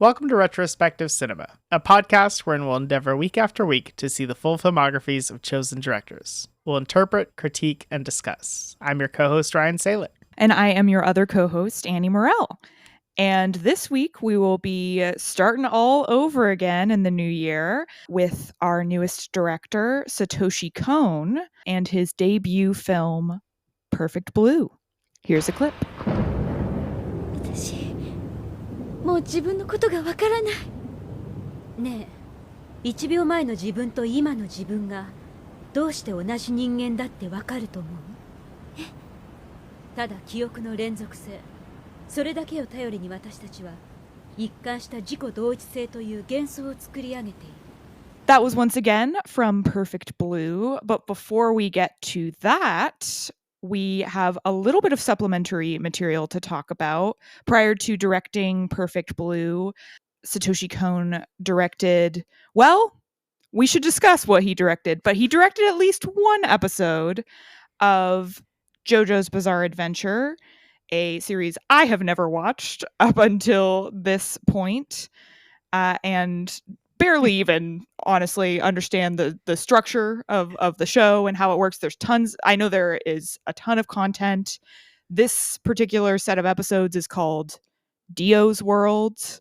Welcome to Retrospective Cinema, a podcast wherein we'll endeavor week after week to see the full filmographies of chosen directors. We'll interpret, critique, and discuss. I'm your co-host, Ryan Saylor. And I am your other co-host, Annie Morell. And this week we will be starting all over again in the new year with our newest director, Satoshi Kon, and his debut film, Perfect Blue. Here's a clip. もう自分のことがわからない。ねえ、1秒前の自分と今の自分がどうして同じ人間だってわかると思う？え？ただ記憶の連続性、それだけを頼りに私たちは一貫した自己同一性という幻想を作り上げている。That was once again from Perfect Blue, but before we get to that, we have a little bit of supplementary material to talk about. Prior to directing Perfect Blue, Satoshi Kon directed, well, we should discuss what he directed, but he directed at least one episode of JoJo's Bizarre Adventure, a series I have never watched up until this point, and barely even honestly understand the structure of the show and how it works. There's tons. I know there is a ton of content. This particular set of episodes is called Dio's World.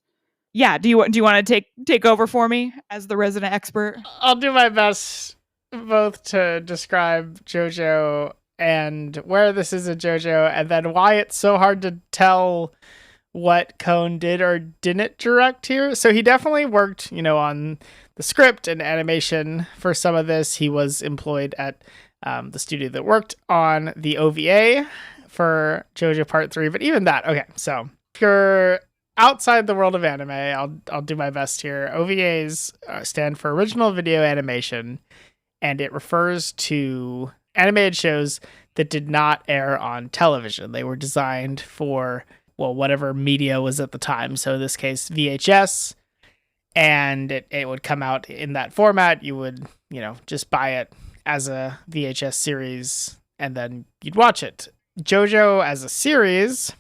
Yeah, do you want to take over for me as the resident expert? I'll do my best both to describe JoJo and where this is a JoJo, and then why it's so hard to tell what Kon did or didn't direct here. So he definitely worked, on the script and animation for some of this. He was employed at the studio that worked on the OVA for JoJo Part 3. But even that, okay, so if you're outside the world of anime, I'll do my best here. OVAs stand for Original Video Animation, and it refers to animated shows that did not air on television. They were designed for whatever media was at the time. So in this case, VHS, and it would come out in that format. You would, just buy it as a VHS series and then you'd watch it. JoJo as a series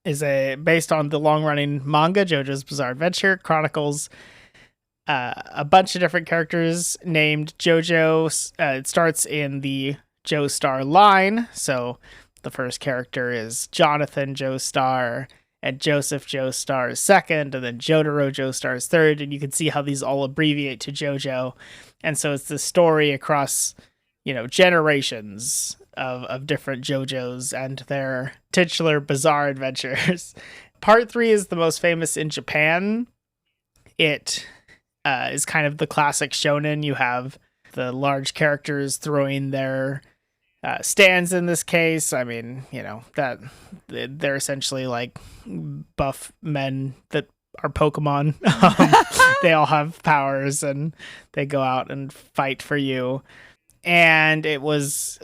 is based on the long-running manga JoJo's Bizarre Adventure, chronicles a bunch of different characters named JoJo. It starts in the Joestar line, so the first character is Jonathan Joestar, and Joseph Joestar is second, and then Jotaro Joestar is third, and you can see how these all abbreviate to JoJo. And so it's the story across, generations of different JoJos and their titular bizarre adventures. Part 3 is the most famous in Japan. It is kind of the classic shonen. You have the large characters throwing their stands in this case. I mean, that they're essentially like buff men that are Pokemon. They all have powers and they go out and fight for you. And it was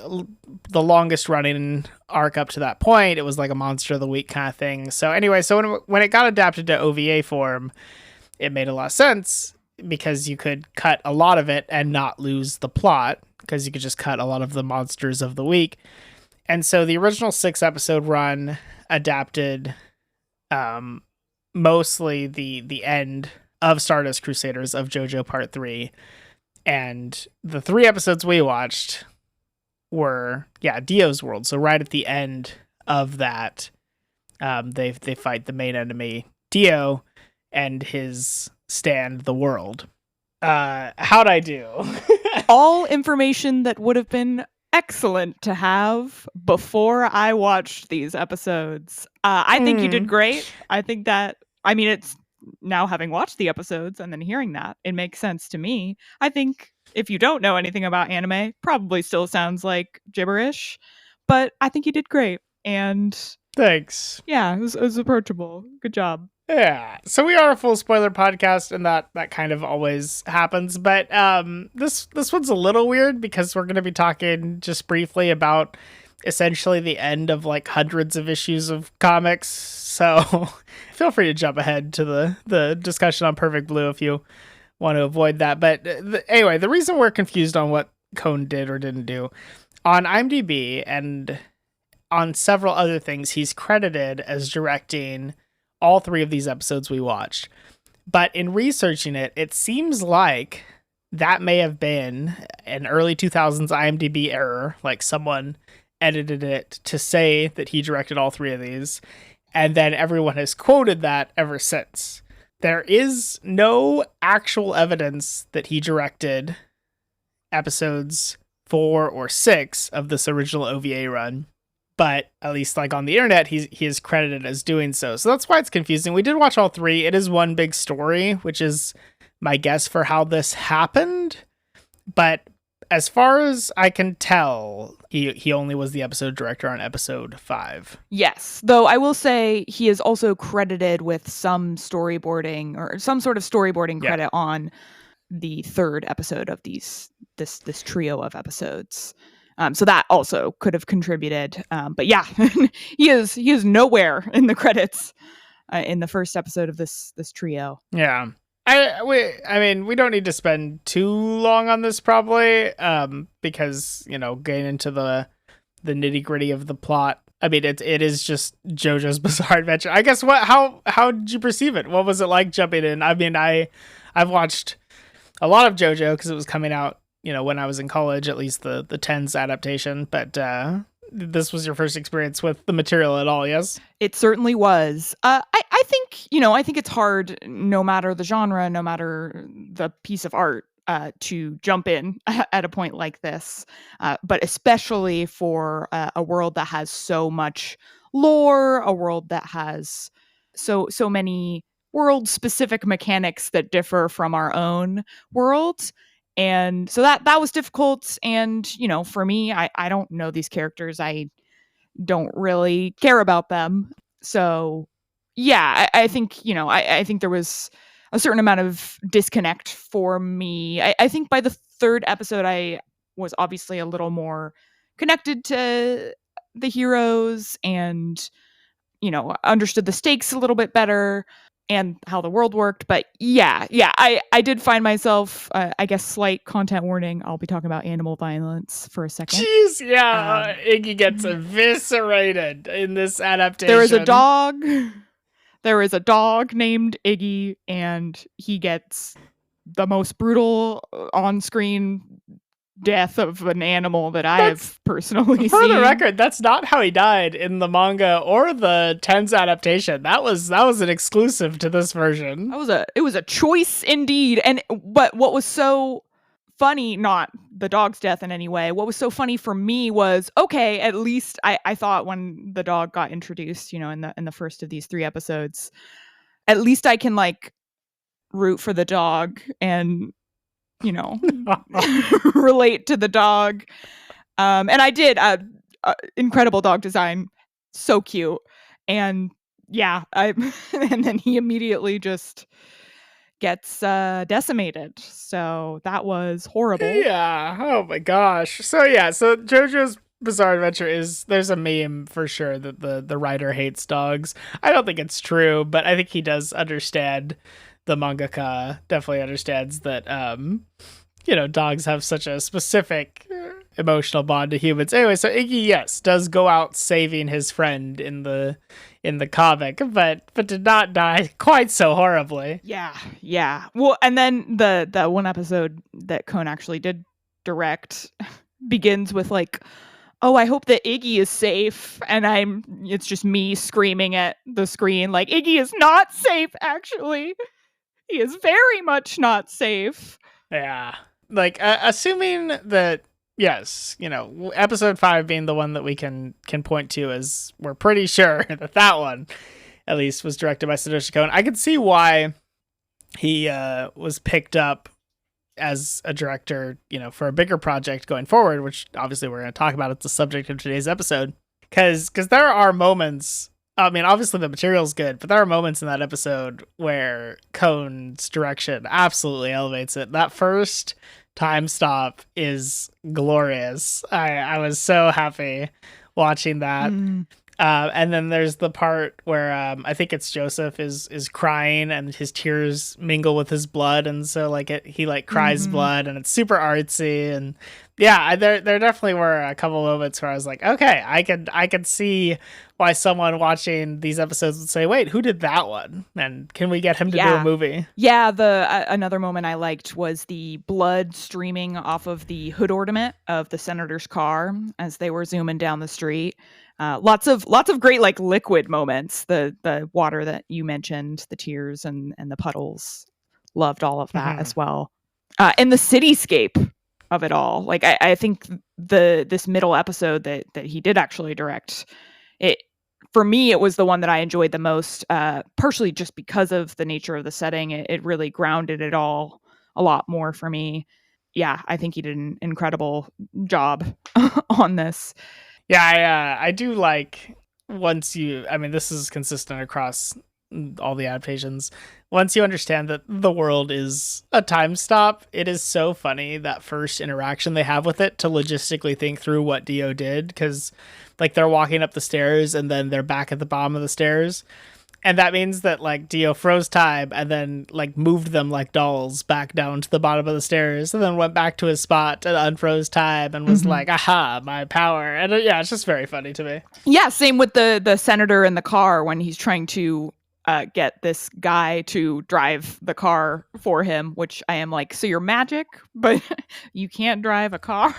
the longest running arc up to that point. It was like a Monster of the Week kind of thing. So anyway, when it got adapted to OVA form, it made a lot of sense because you could cut a lot of it and not lose the plot, because you could just cut a lot of the monsters of the week. And so the original 6-episode run adapted mostly the end of Stardust Crusaders of JoJo Part 3. And the 3 episodes we watched were, Dio's World. So right at the end of that, they fight the main enemy, Dio, and his stand, the world. How'd I do? All information that would have been excellent to have before I watched these episodes. I think you did great. I think it's now having watched the episodes and then hearing that, it makes sense to me. I think if you don't know anything about anime, probably still sounds like gibberish, but I think you did great. And thanks. Yeah, it was approachable. Good job. Yeah, so we are a full spoiler podcast, and that kind of always happens. But this one's a little weird because we're going to be talking just briefly about essentially the end of like hundreds of issues of comics. So feel free to jump ahead to the discussion on Perfect Blue if you want to avoid that. But anyway, the reason we're confused on what Kon did or didn't do, on IMDb and on several other things, he's credited as directing all 3 of these episodes we watched. But in researching it, it seems like that may have been an early 2000s IMDb error. Like someone edited it to say that he directed all 3 of these. And then everyone has quoted that ever since. There is no actual evidence that he directed episodes 4 or 6 of this original OVA run. But at least like on the internet, he is credited as doing so. So that's why it's confusing. We did watch all 3. It is one big story, which is my guess for how this happened. But as far as I can tell, he only was the episode director on episode 5. Yes, though I will say he is also credited with some storyboarding or some sort of storyboarding credit on the 3rd episode of this trio of episodes. So that also could have contributed. But yeah, he is nowhere in the credits in the 1st episode of this trio. Yeah. I mean, we don't need to spend too long on this probably, because, getting into the nitty-gritty of the plot. I mean, it is just JoJo's Bizarre Adventure. I guess how did you perceive it? What was it like jumping in? I mean, I've watched a lot of JoJo because it was coming out, when I was in college, at least the 10s adaptation, but this was your first experience with the material at all, yes? It certainly was. I think it's hard, no matter the genre, no matter the piece of art, to jump in at a point like this, but especially for a world that has so much lore, a world that has so many world-specific mechanics that differ from our own world. And so that was difficult. And, for me, I don't know these characters. I don't really care about them. So, yeah, I think, I think there was a certain amount of disconnect for me. I think by the 3rd episode, I was obviously a little more connected to the heroes and, understood the stakes a little bit better and how the world worked. But yeah, I did find myself, I guess, slight content warning. I'll be talking about animal violence for a second. Jeez, yeah. Iggy gets eviscerated in this adaptation. There is a dog. There is a dog named Iggy, and he gets the most brutal on-screen death of an animal that I've personally for seen. For the record, that's not how he died in the manga or the 10s adaptation. That was an exclusive to this version. It was a choice indeed. But what was so funny, not the dog's death in any way, what was so funny for me was, okay, at least I thought when the dog got introduced, in the first of these 3 episodes, at least I can root for the dog and relate to the dog. And I did. Incredible dog design, so cute. And yeah, and then he immediately just gets decimated. So that was horrible. Yeah. Oh my gosh. So yeah. So JoJo's Bizarre Adventure there's a meme for sure that the writer hates dogs. I don't think it's true, but I think he does understand. The mangaka definitely understands that, dogs have such a specific emotional bond to humans. Anyway, so Iggy, yes, does go out saving his friend in the comic, but did not die quite so horribly. Yeah. Well, and then the one episode that Kohn actually did direct begins with oh, I hope that Iggy is safe. And it's just me screaming at the screen Iggy is not safe, actually. He is very much not safe. Yeah. Assuming that, yes, episode 5 being the one that we can point to as we're pretty sure that one, at least, was directed by Satoshi Kon. I could see why he was picked up as a director, for a bigger project going forward, which obviously we're going to talk about. It's the subject of today's episode. Because there are moments... I mean, obviously the material's good, but there are moments in that episode where Kohn's direction absolutely elevates it. That first time stop is glorious. I was so happy watching that. And then there's the part where I think it's Joseph is crying and his tears mingle with his blood, and so like he like cries blood, and it's super artsy. And yeah, there definitely were a couple moments where I was like, okay, I could see why someone watching these episodes would say, wait, who did that one? And can we get him to do a movie? Yeah, another moment I liked was the blood streaming off of the hood ornament of the senator's car as they were zooming down the street. Lots of great like liquid moments. The water that you mentioned, the tears and the puddles. Loved all of that as well. And the cityscape of it all. Like I think this middle episode that he did actually direct, it for me it was the one that I enjoyed the most. Partially just because of the nature of the setting. It really grounded it all a lot more for me. Yeah, I think he did an incredible job on this. Yeah, I do like this is consistent across all the adaptations. Once you understand that the world is a time stop, it is so funny that first interaction they have with it to logistically think through what Dio did, because like they're walking up the stairs and then they're back at the bottom of the stairs. And that means that like Dio froze time and then like moved them like dolls back down to the bottom of the stairs, and then went back to his spot and unfroze time and was like, aha, my power. And yeah, it's just very funny to me. Yeah, same with the senator in the car when he's trying to get this guy to drive the car for him, which I am like, so you're magic, but you can't drive a car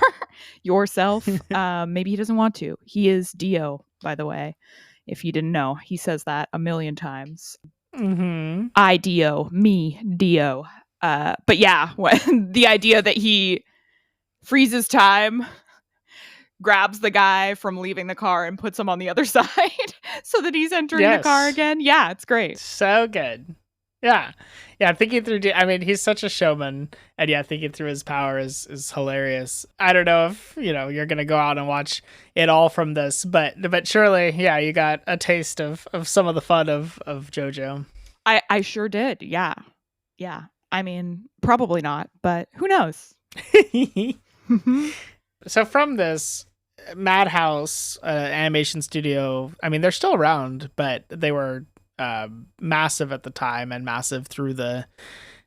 yourself. Maybe he doesn't want to. He is Dio, by the way. If you didn't know, he says that a million times. I Dio, me Dio. But yeah, the idea that he freezes time, grabs the guy from leaving the car and puts him on the other side so that he's entering the car again. Yeah, it's great. So good. Yeah. Thinking through, he's such a showman, and yeah, thinking through his power is hilarious. I don't know if, you're going to go out and watch it all from this, but surely, yeah, you got a taste of some of the fun of JoJo. I sure did. Yeah. Yeah. I mean, probably not, but who knows? So from this, Madhouse animation studio, they're still around, but they were massive at the time and massive through the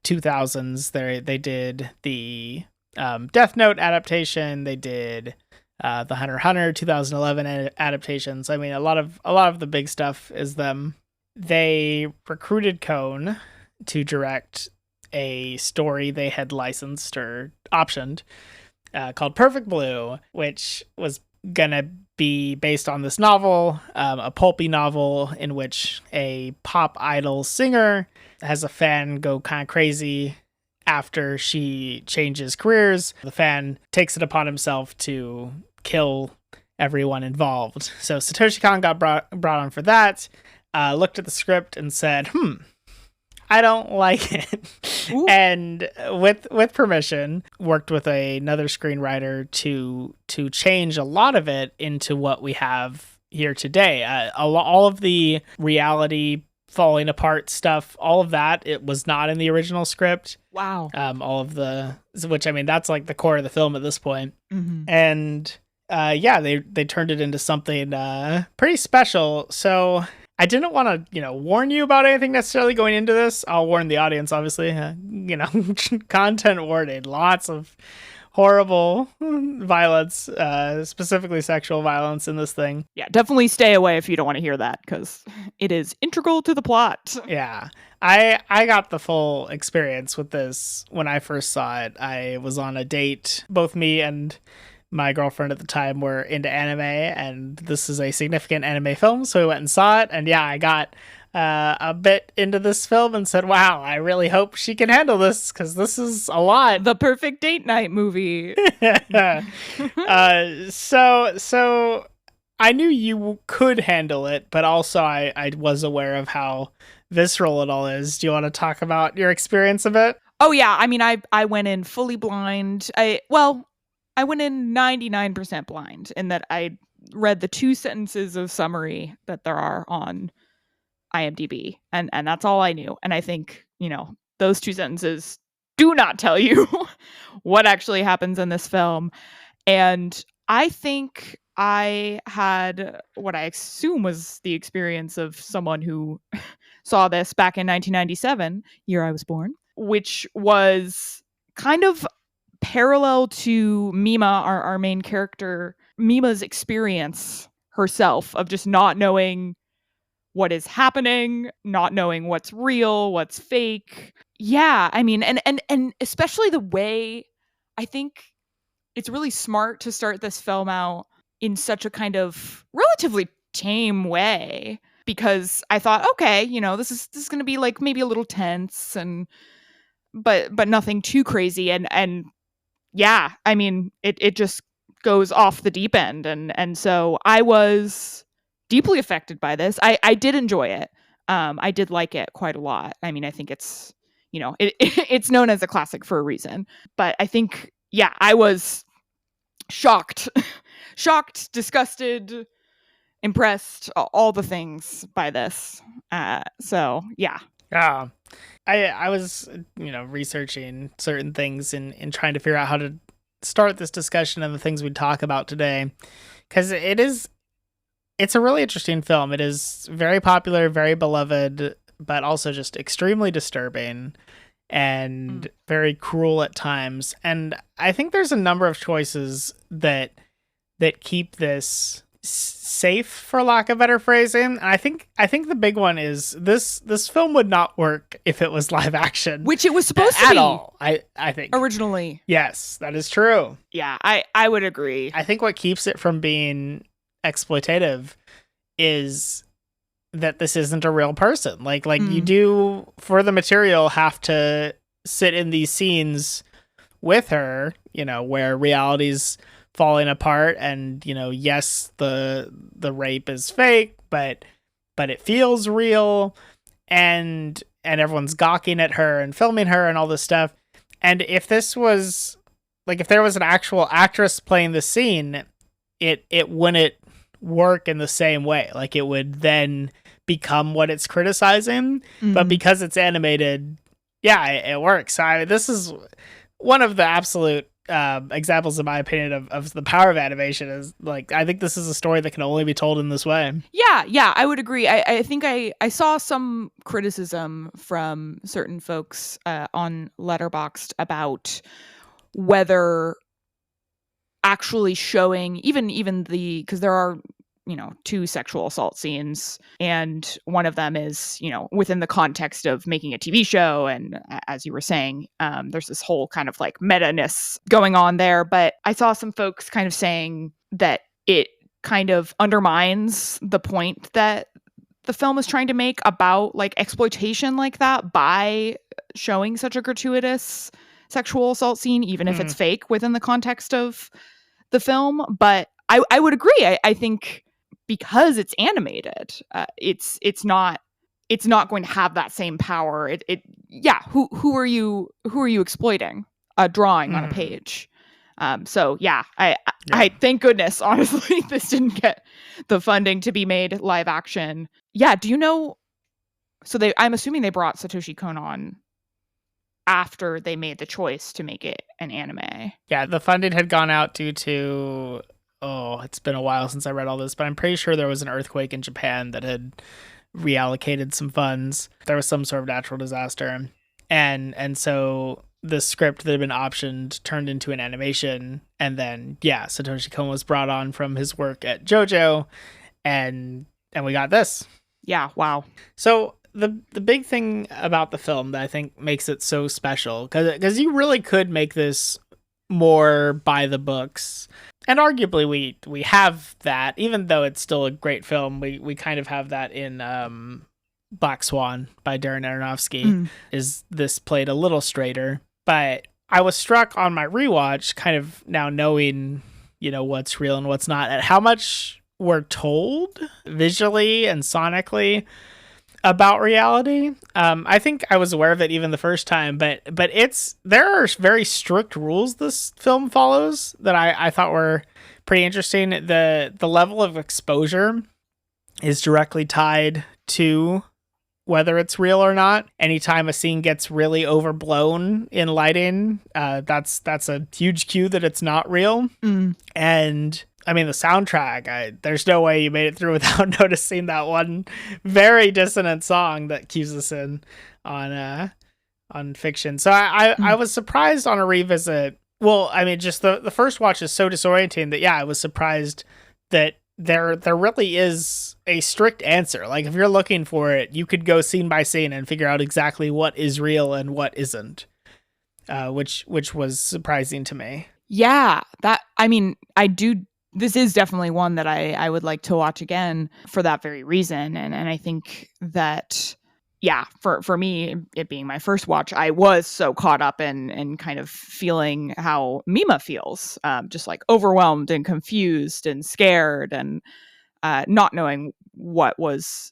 2000s. They did the Death Note adaptation. They did the Hunter x Hunter 2011 adaptations. A lot of the big stuff is them. They recruited Kohn to direct a story they had licensed or optioned called Perfect Blue, which was gonna be based on this novel, a pulpy novel in which a pop idol singer has a fan go kind of crazy after she changes careers. The fan takes it upon himself to kill everyone involved. So Satoshi Kon got brought on for that, looked at the script and said, I don't like it. Ooh. And with permission, worked with another screenwriter to change a lot of it into what we have here today. All of the reality falling apart stuff, all of that, it was not in the original script. Wow. All of which that's like the core of the film at this point. And they turned it into something pretty special. So I didn't want to, warn you about anything necessarily going into this. I'll warn the audience, obviously. Content warning. Lots of horrible violence, specifically sexual violence in this thing. Yeah, definitely stay away if you don't want to hear that, because it is integral to the plot. Yeah. I got the full experience with this when I first saw it. I was on a date. Both me and my girlfriend at the time were into anime, and this is a significant anime film, so we went and saw it. And yeah, I got a bit into this film and said, wow, I really hope she can handle this, because this is a lot. The perfect date night movie. So I knew you could handle it, but also I was aware of how visceral it all is. Do you want to talk about your experience of it? Oh yeah, I went in fully blind. I went in 99% blind in that I read the 2 sentences of summary that there are on IMDb, and that's all I knew. And I think, those 2 sentences do not tell you what actually happens in this film. And I think I had what I assume was the experience of someone who saw this back in 1997, year I was born, which was kind of parallel to Mima, our main character, Mima's experience herself of just not knowing what is happening, not knowing what's real, what's fake. Yeah, I mean, and especially the way I think it's really smart to start this film out in such a kind of relatively tame way, because I thought, okay, this is going to be like maybe a little tense and but nothing too crazy, and yeah, I mean, it just goes off the deep end, and so I was deeply affected by this. I did enjoy it. I did like it quite a lot. I mean, I think it's it's known as a classic for a reason. But I think, yeah, I was shocked, shocked, disgusted, impressed, all the things by this. So yeah. Yeah. I was, researching certain things and trying to figure out how to start this discussion and the things we talk about today. Because it's a really interesting film. It is very popular, very beloved, but also just extremely disturbing and very cruel at times. And I think there's a number of choices that keep this safe, for lack of better phrasing. And I think the big one is this film would not work if it was live action, which it was supposed to at be all. I think originally. Yes, that is true. Yeah, I would agree. I think what keeps it from being exploitative is that this isn't a real person. Like you do, for the material, have to sit in these scenes with her, where reality's falling apart, and yes, the rape is fake, but it feels real, and everyone's gawking at her and filming her and all this stuff. And if this was if there was an actual actress playing the scene, it wouldn't work in the same way. Like, it would then become what it's criticizing. But because it's animated, yeah, it works. This is one of the absolute examples, in my opinion, of the power of animation. Is I think this is a story that can only be told in this way. Yeah, I would agree. I think I saw some criticism from certain folks on Letterboxd about whether actually showing even because there are 2 sexual assault scenes, and one of them is within the context of making a TV show, and as you were saying, there's this whole kind of meta-ness going on there. But I saw some folks kind of saying that it kind of undermines the point that the film is trying to make about exploitation like that by showing such a gratuitous sexual assault scene, even if it's fake within the context of the film. But I would agree. I think because it's animated, it's not going to have that same power. Who are you exploiting? A drawing on a page. So yeah, I thank goodness, honestly, this didn't get the funding to be made live action. Yeah, do you know? So I'm assuming they brought Satoshi Kon on after they made the choice to make it an anime. Yeah, the funding had gone out due to, it's been a while since I read all this, but I'm pretty sure there was an earthquake in Japan that had reallocated some funds. There was some sort of natural disaster. And so the script that had been optioned turned into an animation. And then, yeah, Satoshi Kon was brought on from his work at JoJo, and we got this. Yeah, wow. So the big thing about the film that I think makes it so special, because you really could make this more by the books, and arguably we have that, even though it's still a great film. We kind of have that in Black Swan by Darren Aronofsky. Is this played a little straighter? But I was struck on my rewatch, kind of now knowing what's real and what's not, at how much we're told visually and sonically about reality. I think I was aware of it even the first time, but there are very strict rules this film follows that I thought were pretty interesting. The level of exposure is directly tied to whether it's real or not. Anytime a scene gets really overblown in lighting, that's a huge cue that it's not real. And I mean, the soundtrack, there's no way you made it through without noticing that one very dissonant song that cues us in on Fiction. So I was surprised on a revisit. Well, I mean, just the first watch is so disorienting that, yeah, I was surprised that there really is a strict answer. Like, if you're looking for it, you could go scene by scene and figure out exactly what is real and what isn't, which was surprising to me. Yeah, this is definitely one that I would like to watch again for that very reason. And I think that, yeah, for me, it being my first watch, I was so caught up in kind of feeling how Mima feels, just like overwhelmed and confused and scared and not knowing what was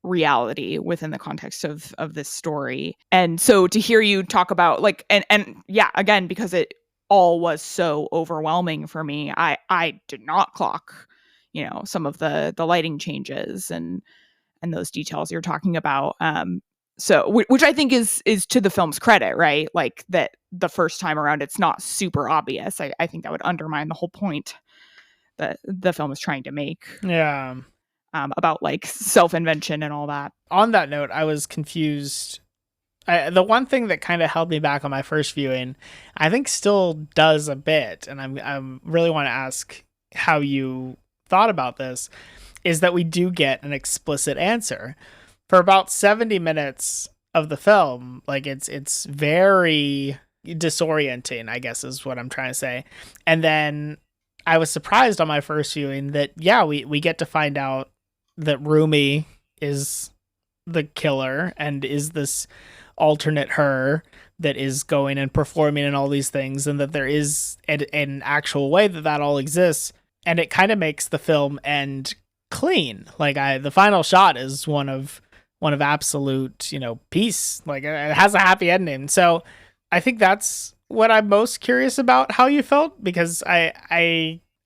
reality within the context of this story. And so to hear you talk about like, and yeah, again, because it all was so overwhelming for me, I did not clock, some of the lighting changes and those details you're talking about. So which I think is to the film's credit, right? Like that the first time around, it's not super obvious. I think that would undermine the whole point that the film is trying to make. Yeah. About like self-invention and all that. On that note, I was confused. The one thing that kind of held me back on my first viewing, I think still does a bit, and I'm really want to ask how you thought about this, is that we do get an explicit answer for about 70 minutes of the film. Like it's very disorienting, I guess is what I'm trying to say. And then I was surprised on my first viewing that, yeah, we get to find out that Rumi is the killer and is this alternate her that is going and performing and all these things, and that there is an actual way that all exists. And it kind of makes the film end clean. Like the final shot is one of absolute, peace. Like it has a happy ending. So I think that's what I'm most curious about, how you felt, because I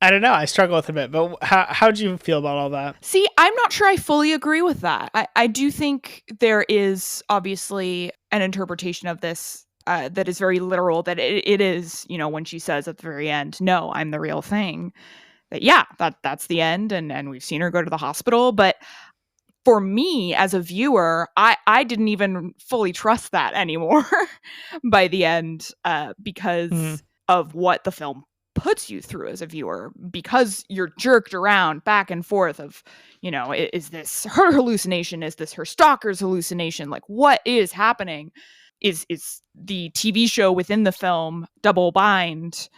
don't know, I struggle with it a bit, but how'd you feel about all that? See, I'm not sure I fully agree with that. I do think there is obviously an interpretation of this that is very literal, that it is, when she says at the very end, no, I'm the real thing, that, yeah, that's the end. And we've seen her go to the hospital. But for me as a viewer, I didn't even fully trust that anymore by the end because of what the film puts you through as a viewer, because you're jerked around back and forth of, is this her hallucination? Is this her stalker's hallucination? Like, what is happening? Is the TV show within the film double bind?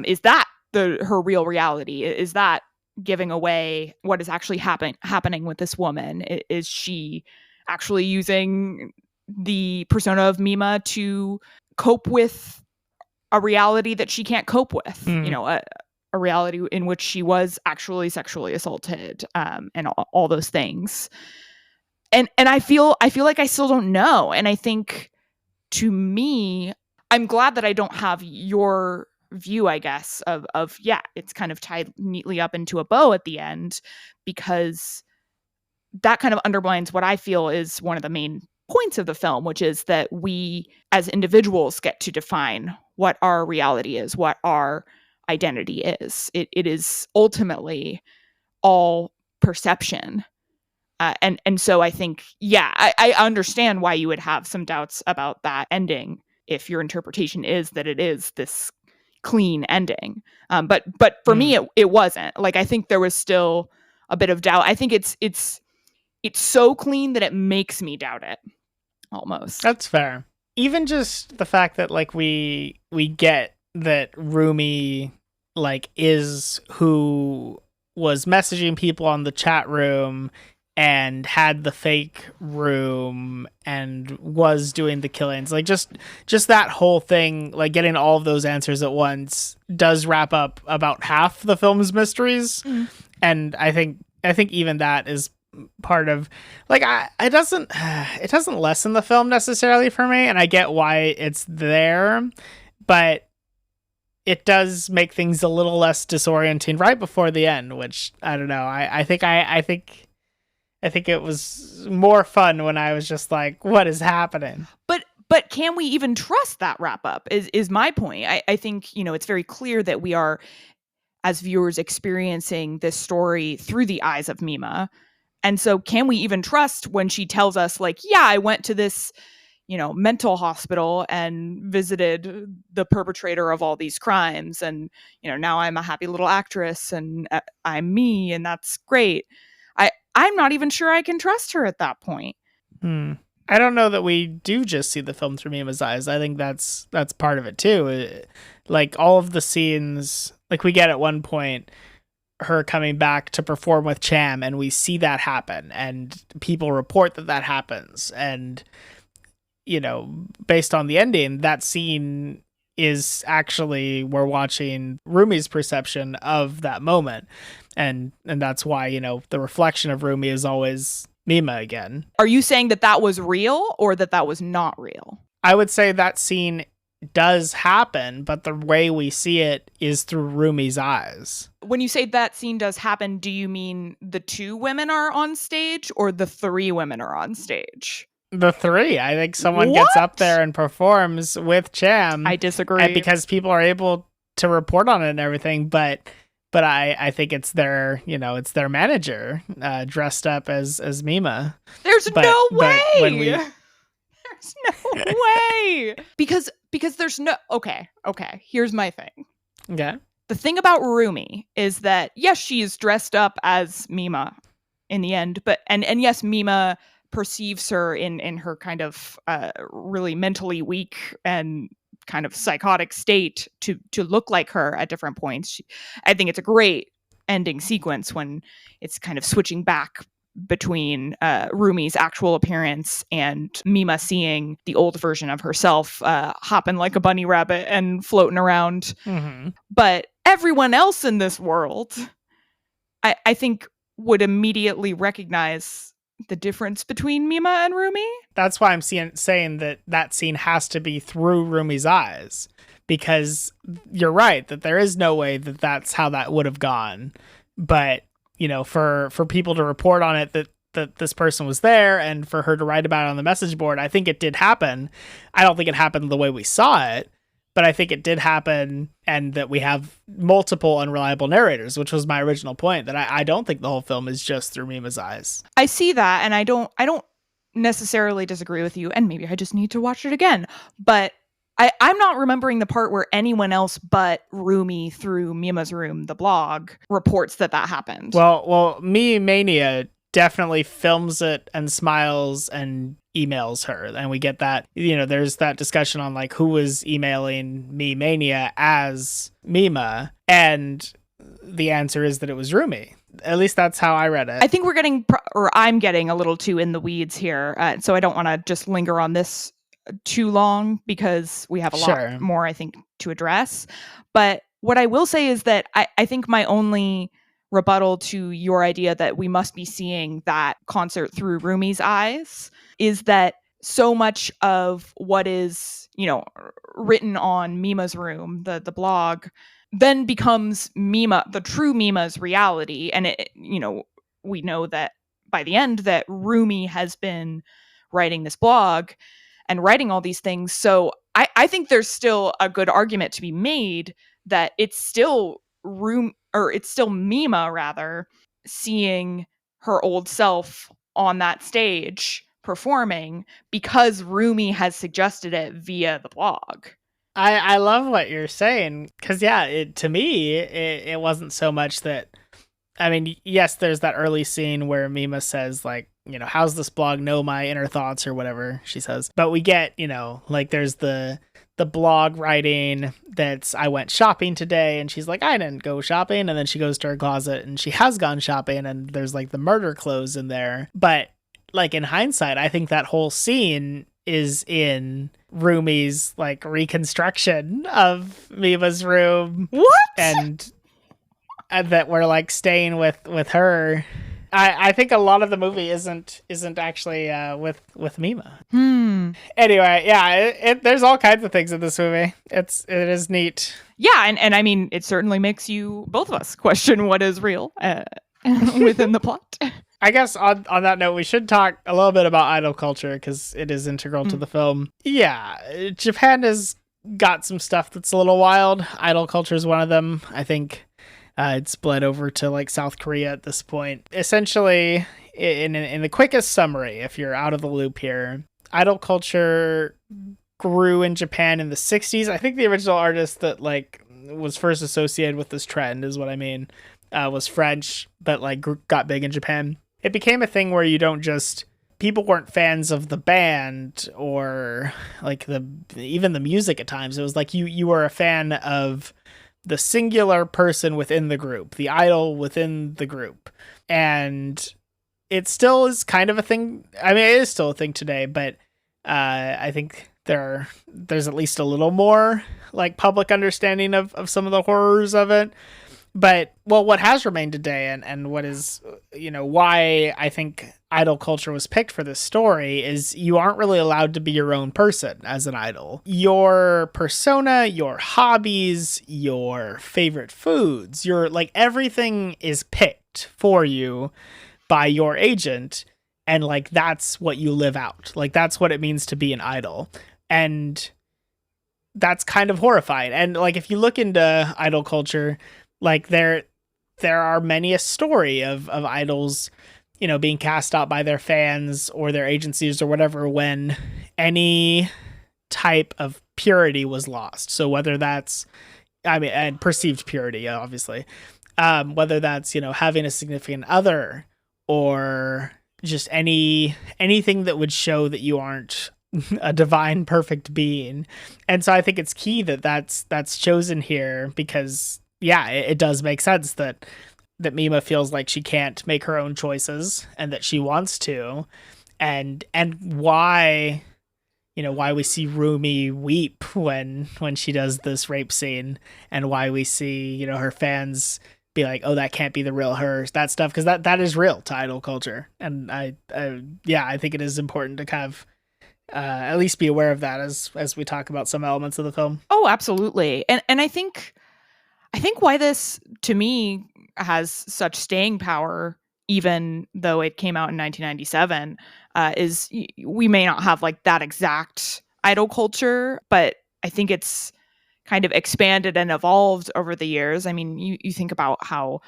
Is that her real reality? Is that giving away what is actually happening with this woman? Is she actually using the persona of Mima to cope with a reality that she can't cope with, a reality in which she was actually sexually assaulted, and all those things. And I feel like I still don't know. And I think, to me, I'm glad that I don't have your view, I guess, of yeah, it's kind of tied neatly up into a bow at the end, because that kind of undermines what I feel is one of the main points of the film, which is that we as individuals get to define what our reality is, what our identity is. It is ultimately all perception. And so I think, yeah, I understand why you would have some doubts about that ending if your interpretation is that it is this clean ending. But for me, it wasn't. Like, I think there was still a bit of doubt. I think it's so clean that it makes me doubt it, almost. That's fair. Even just the fact that, like, we get that Rumi, like, is who was messaging people on the chat room and had the fake room and was doing the killings. Like, just that whole thing, like, getting all of those answers at once does wrap up about half the film's mysteries. And I think even that is part of, like, it doesn't lessen the film necessarily for me, and I get why it's there, but it does make things a little less disorienting right before the end, which I don't know. I think it was more fun when I was just like, what is happening? But can we even trust that wrap up is my point. I think, it's very clear that we are as viewers experiencing this story through the eyes of Mima. And so can we even trust when she tells us, like, yeah, I went to this, mental hospital and visited the perpetrator of all these crimes. And, now I'm a happy little actress and I'm me. And that's great. I'm not even sure I can trust her at that point. I don't know that we do just see the film through Mima's eyes. I think that's part of it too. Like all of the scenes, like we get at one point her coming back to perform with Cham, and we see that happen, and people report that happens. And, based on the ending, that scene is actually, we're watching Rumi's perception of that moment. And that's why, the reflection of Rumi is always Mima again. Are you saying that was real or that was not real? I would say that scene does happen, but the way we see it is through Rumi's eyes. When you say that scene does happen, do you mean the 2 women are on stage or the 3 women are on stage? The 3. I think someone gets up there and performs with Cham. I disagree. And because people are able to report on it and everything, but I think it's their, it's their manager dressed up as Mima. There's no way. There's no way. Because there's no... Okay. Here's my thing. Okay. The thing about Rumi is that, yes, she is dressed up as Mima in the end, but and yes, Mima perceives her in her kind of really mentally weak and kind of psychotic state to look like her at different points. I think it's a great ending sequence when it's kind of switching back between Rumi's actual appearance and Mima seeing the old version of herself hopping like a bunny rabbit and floating around. Mm-hmm. But everyone else in this world, I think, would immediately recognize the difference between Mima and Rumi. That's why I'm saying that scene has to be through Rumi's eyes, because you're right that there is no way that that's how that would have gone. But, for people to report on it that this person was there and for her to write about it on the message board, I think it did happen. I don't think it happened the way we saw it, but I think it did happen, and that we have multiple unreliable narrators, which was my original point, that I don't think the whole film is just through Mima's eyes. I see that, and I don't necessarily disagree with you, and maybe I just need to watch it again. But I'm not remembering the part where anyone else but Rumi through Mima's Room, the blog, reports that happened. Well, Me Mania definitely films it and smiles and emails her, and we get that, there's that discussion on like who was emailing Me Mania as Mima, and the answer is that it was Rumi. At least that's how I read it. I think I'm getting a little too in the weeds here, so I don't want to just linger on this too long because we have a lot more, I think, to address. But what I will say is that I think my only rebuttal to your idea that we must be seeing that concert through Rumi's eyes is that so much of what is, written on Mima's Room, the blog, then becomes the true Mima's reality. And we know that by the end that Rumi has been writing this blog and writing all these things. So I think there's still a good argument to be made that it's still Mima rather seeing her old self on that stage performing because Rumi has suggested it via the blog. I love what you're saying, because to me it wasn't so much that, I mean, yes, there's that early scene where Mima says like, how's this blog know my inner thoughts or whatever she says, but we get, like there's the blog writing that's, I went shopping today, and she's like, I didn't go shopping, and then she goes to her closet and she has gone shopping, and there's like the murder clothes in there. But like in hindsight, I think that whole scene is in Rumi's like reconstruction of Mima's room. What? And that we're like staying with her. I think a lot of the movie isn't actually with Mima. Anyway, there's all kinds of things in this movie. It is neat. Yeah, and I mean, it certainly makes both of us question what is real within the plot. I guess on that note, we should talk a little bit about idol culture, because it is integral to the film. Yeah, Japan has got some stuff that's a little wild. Idol culture is one of them. I think It's bled over to like South Korea at this point. Essentially, in the quickest summary, if you're out of the loop here, idol culture grew in Japan in the 60s. I think the original artist that like was first associated with this trend is what I mean, was French, but like got big in Japan. It became a thing where you don't just, people weren't fans of the band or like even the music at times. It was like you were a fan of the singular person within the group, the idol within the group. And it still is kind of a thing. I mean, it is still a thing today, but I think there's at least a little more like public understanding of some of the horrors of it. But, well, what has remained today and what is, why I think idol culture was picked for this story is you aren't really allowed to be your own person as an idol. Your persona, your hobbies, your favorite foods, your, like, everything is picked for you by your agent. And, like, that's what you live out. Like, that's what it means to be an idol. And that's kind of horrifying. And, like, if you look into idol culture, like there are many a story of idols, being cast out by their fans or their agencies or whatever when any type of purity was lost. So whether that's, and perceived purity, obviously, whether that's, having a significant other or just anything that would show that you aren't a divine, perfect being. And so I think it's key that that's chosen here because yeah, it does make sense that Mima feels like she can't make her own choices and that she wants to, and why we see Rumi weep when she does this rape scene, and why we see her fans be like, oh, that can't be the real her, that stuff, because that is real to idol culture. And I think it is important to kind of at least be aware of that as we talk about some elements of the film. Oh, absolutely. And I think why this, to me, has such staying power, even though it came out in 1997, is we may not have like that exact idol culture, but I think it's kind of expanded and evolved over the years. I mean, you think about how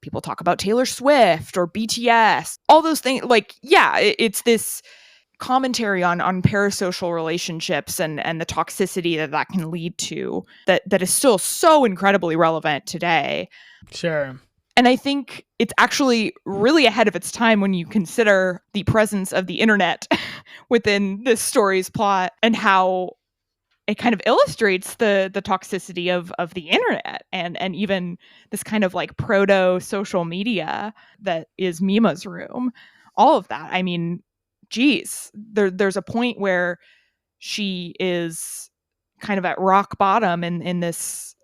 people talk about Taylor Swift or BTS, all those things. Like, yeah, it's this commentary on parasocial relationships and the toxicity that can lead to that is still so incredibly relevant today. Sure. And I think it's actually really ahead of its time when you consider the presence of the internet within this story's plot and how it kind of illustrates the toxicity of the internet and even this kind of like proto social media that is Mima's room. All of that. I mean, geez, there's a point where she is kind of at rock bottom in this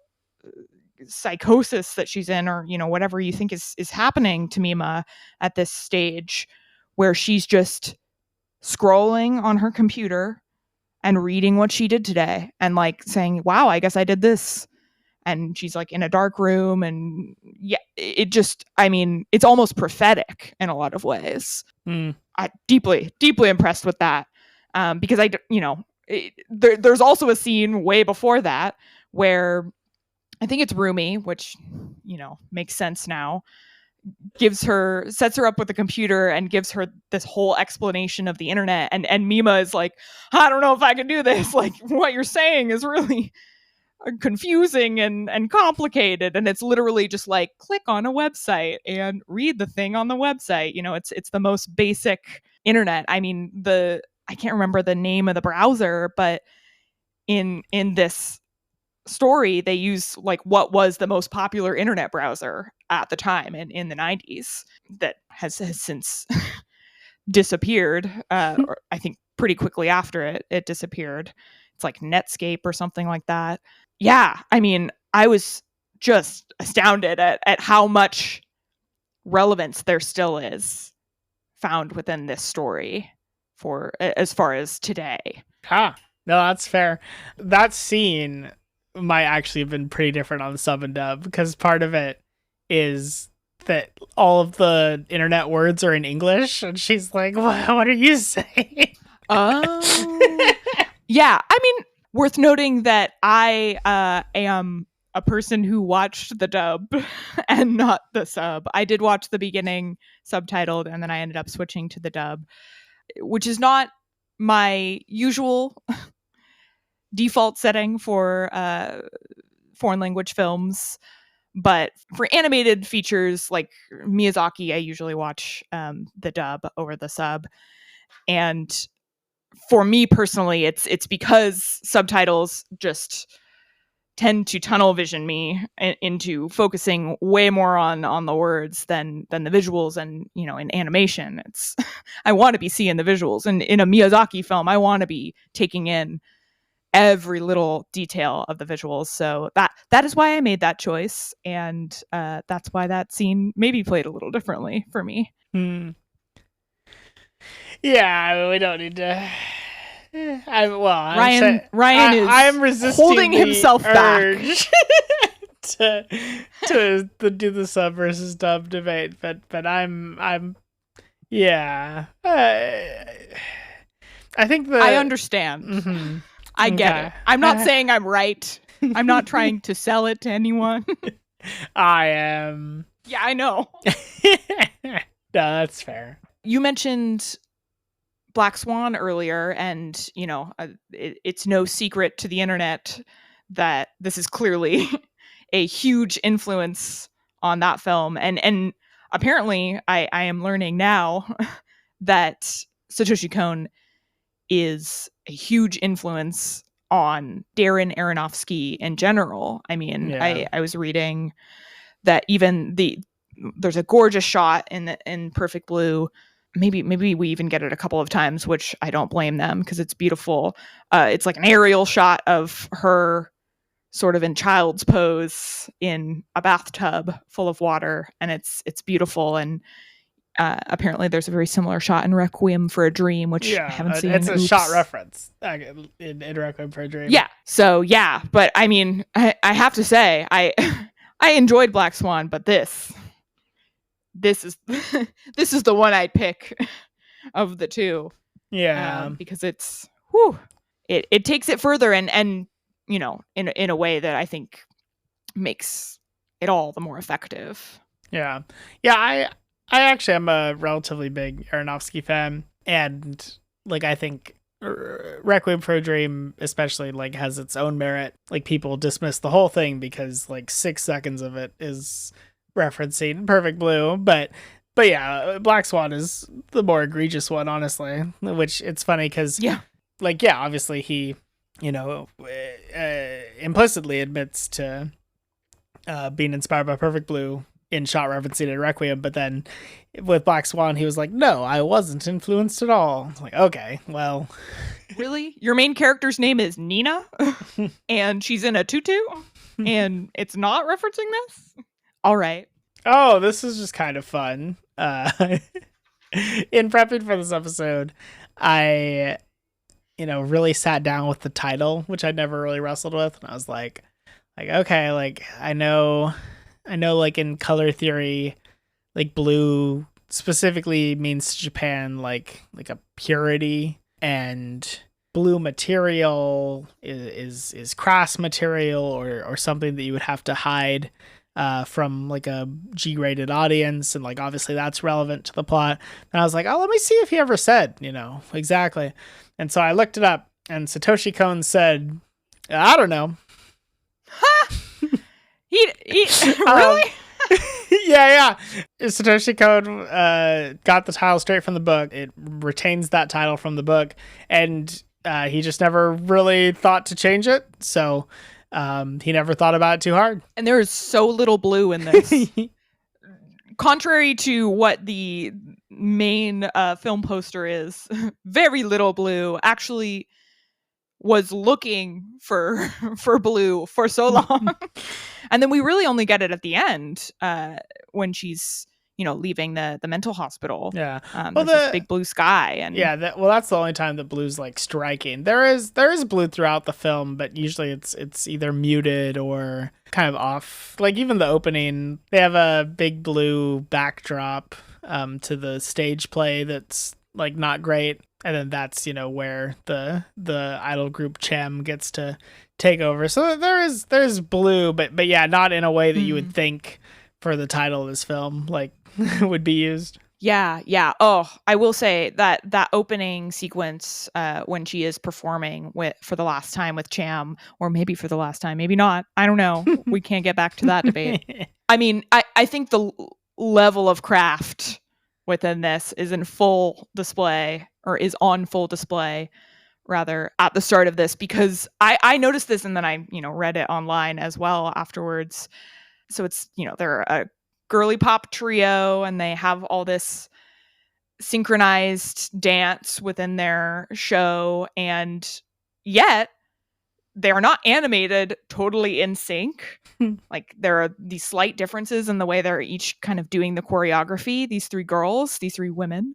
psychosis that she's in, or whatever you think is happening to Mima at this stage, where she's just scrolling on her computer and reading what she did today and like saying, wow, I guess I did this. And she's like in a dark room, and yeah, it just, I mean, it's almost prophetic in a lot of ways. I'm deeply impressed with that, because there's also a scene way before that where I think it's Rumi, which makes sense now, sets her up with a computer and gives her this whole explanation of the internet, and Mima is like, I don't know if I can do this. Like, what you're saying is really confusing and complicated, and it's literally just like, click on a website and read the thing on the website. It's the most basic internet. I mean, I can't remember the name of the browser, but in this story they use like what was the most popular internet browser at the time in the 90s that has since disappeared, or I think pretty quickly after it disappeared. It's like Netscape or something like that. Yeah, I mean, I was just astounded at how much relevance there still is found within this story for as far as today. No, that's fair. That scene might actually have been pretty different on the sub and dub, because part of it is that all of the internet words are in English, and she's like, what are you saying? Oh. Yeah, I mean, worth noting that I am a person who watched the dub and not the sub. I did watch the beginning subtitled, and then I ended up switching to the dub, which is not my usual default setting for foreign language films. But for animated features like Miyazaki, I usually watch the dub over the sub. And for me personally, it's because subtitles just tend to tunnel vision me into focusing way more on the words than the visuals. And in animation, it's I want to be seeing the visuals, and in a Miyazaki film I want to be taking in every little detail of the visuals. So that is why I made that choice, and that's why that scene maybe played a little differently for me. Yeah, we don't need to. Ryan is I'm resisting holding himself back to do the sub versus dub debate, but I'm yeah. I think I understand. Mm-hmm. I get it. I'm not saying I'm right. I'm not trying to sell it to anyone. I am. Yeah, I know. No, that's fair. You mentioned Black Swan earlier, and it's no secret to the internet that this is clearly a huge influence on that film, and apparently I am learning now that Satoshi Kon is a huge influence on Darren Aronofsky in general. I mean, yeah. I was reading that even there's a gorgeous shot in Perfect Blue. Maybe we even get it a couple of times, which I don't blame them because it's beautiful. It's like an aerial shot of her sort of in child's pose in a bathtub full of water, and it's beautiful. And apparently there's a very similar shot in Requiem for a Dream, which I haven't seen. It's a shot reference in Requiem for a Dream. Yeah. So yeah, but I mean, I have to say, I enjoyed Black Swan, but this is this is the one I'd pick of the two. Yeah, because it's it takes it further and in a way that I think makes it all the more effective. Yeah. I actually am a relatively big Aronofsky fan, and like I think Requiem for a Dream especially like has its own merit. Like people dismiss the whole thing because like 6 seconds of it is referencing Perfect Blue, but yeah, Black Swan is the more egregious one, honestly, which it's funny because obviously he implicitly admits to being inspired by Perfect Blue in shot referencing in Requiem, but then with Black Swan he was like, no, I wasn't influenced at all. It's like, okay, well, really, your main character's name is Nina and she's in a tutu and it's not referencing this? All right. Oh, this is just kind of fun. In prepping for this episode, I, really sat down with the title, which I'd never really wrestled with. And I was like, okay, like I know like in color theory, like blue specifically means to Japan, like a purity, and blue material is crass material or something that you would have to hide from like a G-rated audience, and like obviously that's relevant to the plot. And I was like, oh, let me see if he ever said, exactly. And so I looked it up, and Satoshi Kon said, I don't know. He really? Yeah. Satoshi Kon got the title straight from the book. It retains that title from the book, and he just never really thought to change it. So he never thought about it too hard. And there is so little blue in this. Contrary to what the main film poster is, very little blue. Actually was looking for blue for so long. And then we really only get it at the end when she's leaving the mental hospital. Yeah. There's this big blue sky, and that's the only time that blue's like striking. There is blue throughout the film, but usually it's either muted or kind of off. Like even the opening, they have a big blue backdrop to the stage play that's like not great. And then that's, where the idol group Chem gets to take over. So there's Blue, but yeah, not in a way that you would think for the title of this film, like would be used. Yeah. Oh, I will say that opening sequence when she is performing for the last time with Cham, or maybe for the last time, maybe not. I don't know. We can't get back to that debate. I mean, I think the level of craft within this is in full display, or is on full display, rather, at the start of this, because I noticed this and then I, read it online as well afterwards. So it's, they're a girly pop trio and they have all this synchronized dance within their show, and yet they're not animated totally in sync. Like there are these slight differences in the way they're each kind of doing the choreography, these three women.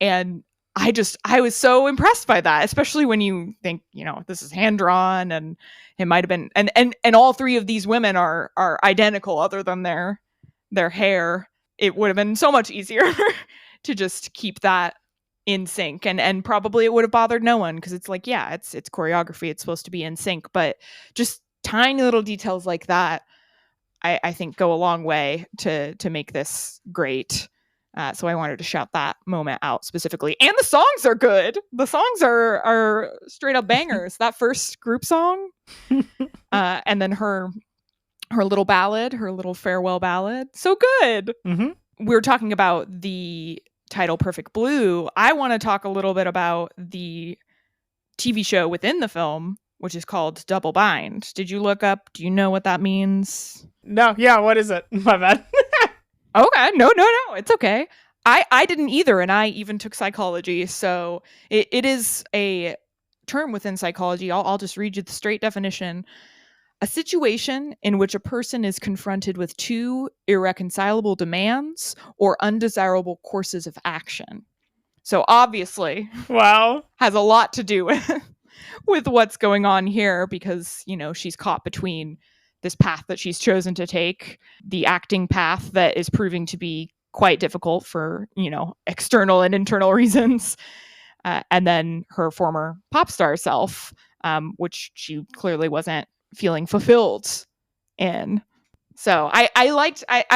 And I was so impressed by that, especially when you think, this is hand drawn, and it might have been, and all three of these women are identical other than their hair. It would have been so much easier to just keep that in sync, and probably it would have bothered no one, because it's like, yeah, it's choreography, it's supposed to be in sync, but just tiny little details like that, I think go a long way to make this great. So I wanted to shout that moment out specifically. And the songs are good. The songs are straight up bangers. That first group song, and then her little ballad, her little farewell ballad, so good. We were talking about the title Perfect Blue. I want to talk a little bit about the TV show within the film, which is called Double Bind. Did you look up? Do you know what that means? No. Yeah. What is it? My bad. Okay. No. It's okay. I didn't either. And I even took psychology. So it is a term within psychology. I'll just read you the straight definition. A situation in which a person is confronted with two irreconcilable demands or undesirable courses of action. So obviously, wow, has a lot to do with what's going on here, because, she's caught between this path that she's chosen to take, the acting path that is proving to be quite difficult for, external and internal reasons, and then her former pop star self, which she clearly wasn't feeling fulfilled in. So I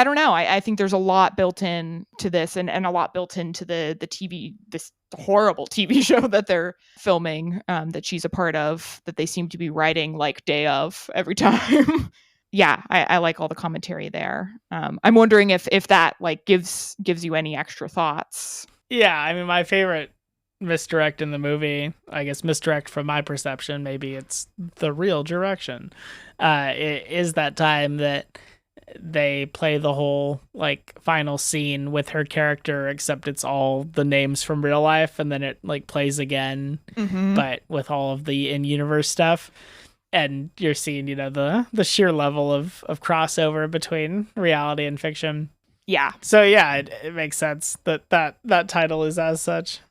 don't know. I think there's a lot built in to this, and a lot built into the TV, this horrible TV show that they're filming, that she's a part of, that they seem to be writing like day of every time. Yeah, I like all the commentary there. I'm wondering if that like gives you any extra thoughts. Yeah, I mean, my favorite misdirect in the movie, I guess misdirect from my perception, maybe it's the real direction, it is that time that they play the whole like final scene with her character, except it's all the names from real life, and then it like plays again, but with all of the in-universe stuff, and you're seeing, the sheer level of crossover between reality and fiction. Yeah. So yeah, it makes sense that title is as such.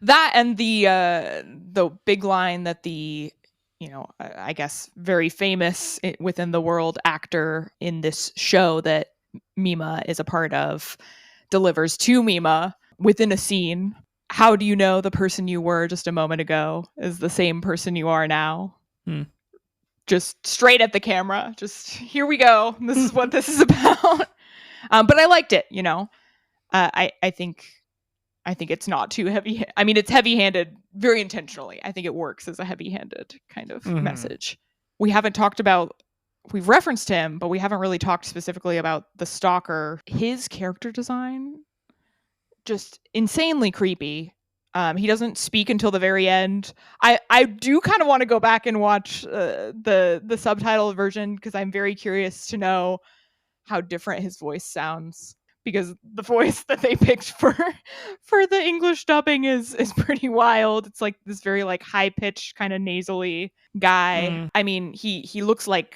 That, and the big line that the, I guess very famous within the world actor in this show that Mima is a part of delivers to Mima within a scene. How do you know the person you were just a moment ago is the same person you are now? Just straight at the camera. Just, here we go. This is what this is about. But I liked it, I think it's not too heavy. I mean, it's heavy-handed very intentionally. I think it works as a heavy-handed kind of message. We've referenced him, but we haven't really talked specifically about the stalker. His character design, just insanely creepy. He doesn't speak until the very end. I do kind of want to go back and watch the subtitle version, because I'm very curious to know how different his voice sounds, because the voice that they picked for the English dubbing is pretty wild. It's like this very like high pitched kind of nasally guy. I mean, he looks like,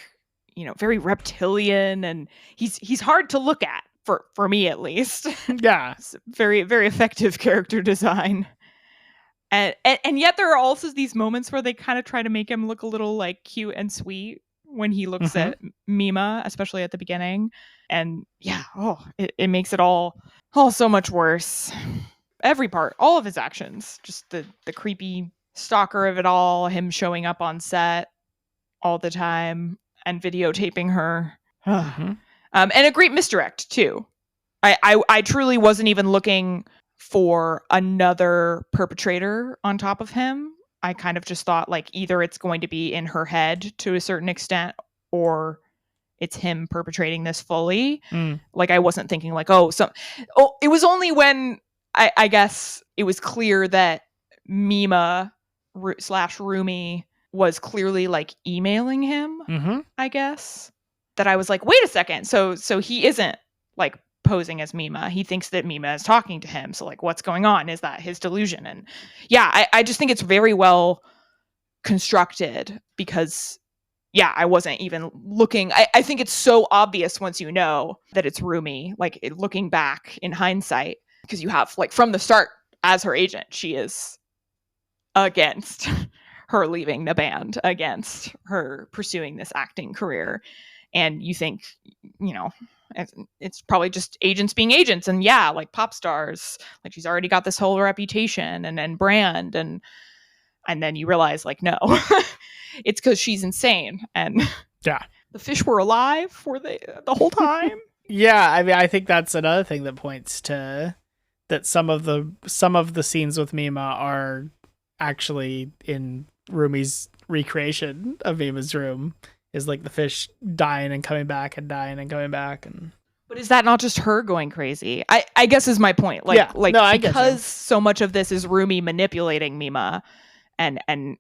very reptilian, and he's hard to look at for me at least. Yeah. It's very, very effective character design. And yet there are also these moments where they kind of try to make him look a little like cute and sweet when he looks at Mima, especially at the beginning. And yeah, it makes it all so much worse. part, all of his actions, just the creepy stalker of it all, him showing up on set all the time and videotaping her. Mm-hmm. And a great misdirect too. I truly wasn't even looking for another perpetrator on top of him. I kind of just thought like either it's going to be in her head to a certain extent or it's him perpetrating this fully. Like I wasn't thinking like, it was only when I guess it was clear that Mima / Rumi was clearly like emailing him, I guess, that I was like, wait a second. So he isn't like posing as Mima. He thinks that Mima is talking to him. So like, what's going on? Is that his delusion? And yeah, I just think it's very well constructed because I wasn't even looking. I think it's so obvious once you know that it's Rumi, like looking back in hindsight, because you have like from the start as her agent, she is against her leaving the band, against her pursuing this acting career. And you think, it's probably just agents being agents and like pop stars, like she's already got this whole reputation and brand and then you realize like, no, it's because she's insane. And the fish were alive for the whole time. I mean, I think that's another thing that points to that some of the scenes with Mima are actually in Rumi's recreation of Mima's room, is like the fish dying and coming back and dying and coming back. And but is that not just her going crazy? I guess is my point. Because so much of this is Rumi manipulating Mima and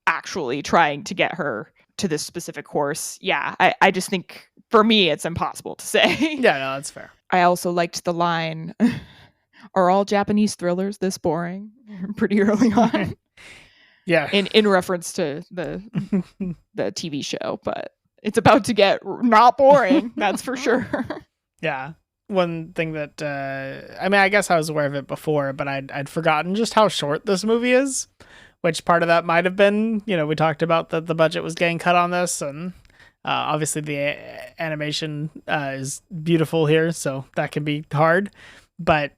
actually trying to get her to this specific course. I just think for me it's impossible to say. That's fair. I also liked the line, are all Japanese thrillers this boring? Pretty early on. In reference to the TV show, but it's about to get not boring, that's for sure. One thing that I mean, I guess I was aware of it before, but I'd forgotten just how short this movie is, which part of that might have been, we talked about that the budget was getting cut on this, and obviously the animation is beautiful here, so that can be hard, but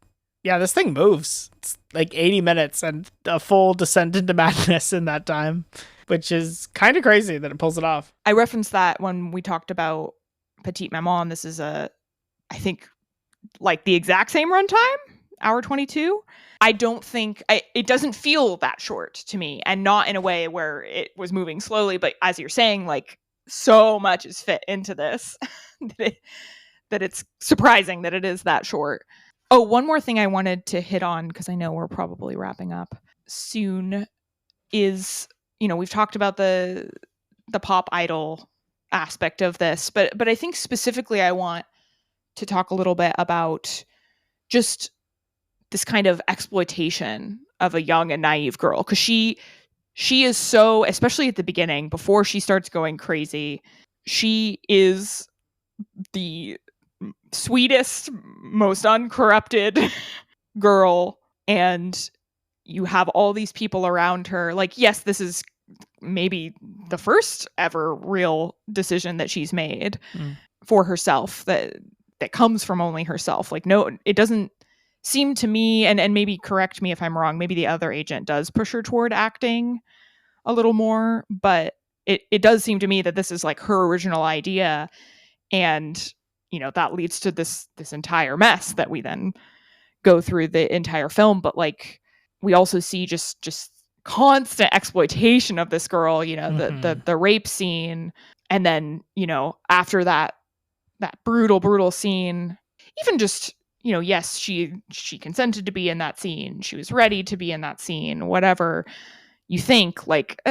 this thing moves. It's like 80 minutes and a full descent into madness in that time, which is kind of crazy that it pulls it off. I referenced that when we talked about Petite Maman. This is I think, like the exact same runtime, hour 22. I don't think, it doesn't feel that short to me, and not in a way where it was moving slowly, but as you're saying, like so much is fit into this that it's surprising that it is that short. Oh, one more thing I wanted to hit on, because I know we're probably wrapping up soon, is, we've talked about the pop idol aspect of this, but I think specifically I want to talk a little bit about just this kind of exploitation of a young and naive girl, because she is so, especially at the beginning, before she starts going crazy, she is the sweetest, most uncorrupted girl, and you have all these people around her. Like, yes, this is maybe the first ever real decision that she's made for herself that comes from only herself. Like, no, it doesn't seem to me, and maybe correct me if I'm wrong, maybe the other agent does push her toward acting a little more, but it does seem to me that this is like her original idea, and that leads to this entire mess that we then go through the entire film. But like, we also see just constant exploitation of this girl, the rape scene. And then, after that brutal scene, even just, yes, she consented to be in that scene. She was ready to be in that scene, whatever you think, like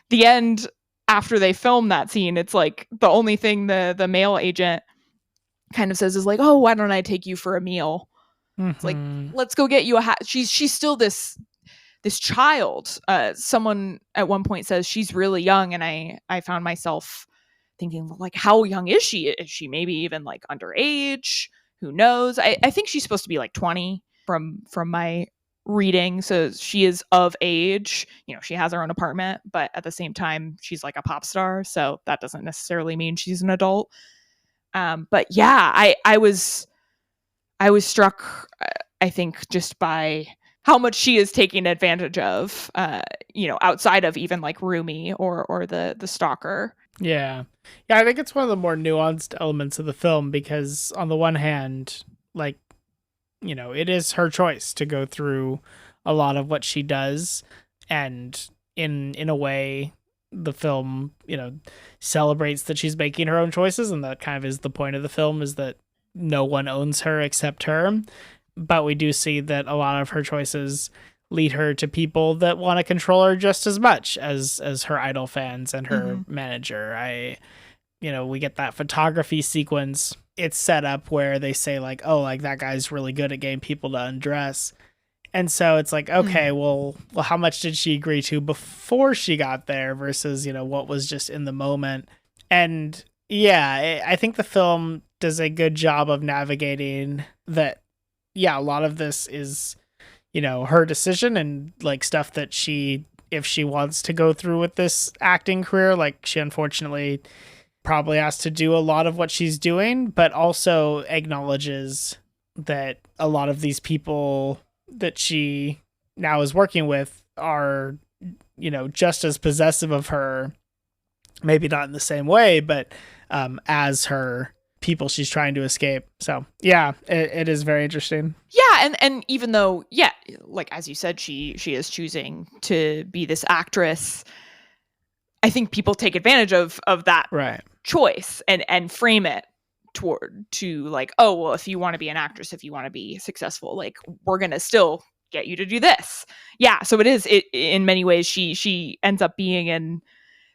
the end after they film that scene, it's like the only thing the male agent kind of says is like, oh, why don't I take you for a meal? It's like, let's go get you a hat. She's still this child. Someone at one point says she's really young, and I found myself thinking, like, how young is she? Is she maybe even like underage? Who knows? I think she's supposed to be like 20 from my reading, so she is of age. She has her own apartment, but at the same time, she's like a pop star, so that doesn't necessarily mean she's an adult. But yeah, I was struck I think just by how much she is taking advantage of, outside of even like Rumi or the stalker. Yeah. Yeah, I think it's one of the more nuanced elements of the film because on the one hand, like, it is her choice to go through a lot of what she does, and in a way the film, celebrates that she's making her own choices, and that kind of is the point of the film, is that no one owns her except her. But we do see that a lot of her choices lead her to people that want to control her just as much as her idol fans and her manager. We get that photography sequence. It's set up where they say like, oh, like that guy's really good at getting people to undress. And so it's like, okay, well, how much did she agree to before she got there versus, what was just in the moment? And yeah, I think the film does a good job of navigating that. Yeah, a lot of this is, her decision and like stuff that if she wants to go through with this acting career, like she unfortunately probably has to do a lot of what she's doing, but also acknowledges that a lot of these people that she now is working with are, just as possessive of her, maybe not in the same way, but as her people she's trying to escape. So yeah, it is very interesting. Yeah, and even though, yeah, like as you said, she is choosing to be this actress, I think people take advantage of that right choice and frame it to like, oh, well, if you want to be an actress, if you want to be successful, like we're gonna still get you to do this. Yeah, so it in many ways she ends up being in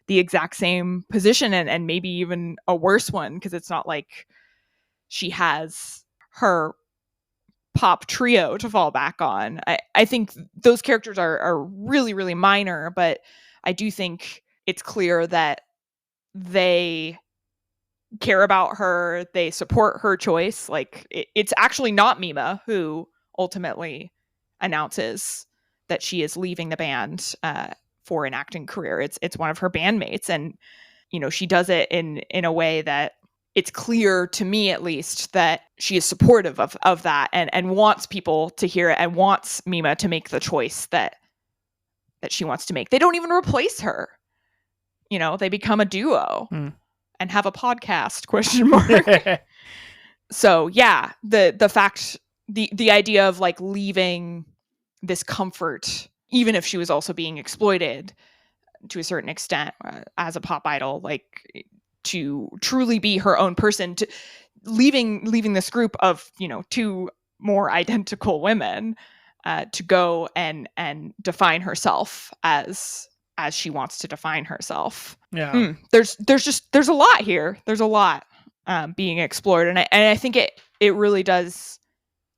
the exact same position and maybe even a worse one, because it's not like she has her pop trio to fall back on. I think those characters are really, really minor, but I do think it's clear that they care about her, they support her choice. Like it's actually not Mima who ultimately announces that she is leaving the band for an acting career. It's one of her bandmates, and she does it in a way that it's clear to me, at least, that she is supportive of that and wants people to hear it and wants Mima to make the choice that she wants to make. They don't even replace her. They become a duo and have a podcast, ? So yeah, the fact, the idea of like leaving this comfort, even if she was also being exploited to a certain extent as a pop idol, like to truly be her own person, to leaving this group of two more identical women to go and define herself as she wants to define herself. Yeah. There's a lot here. There's a lot being explored, and I think it really does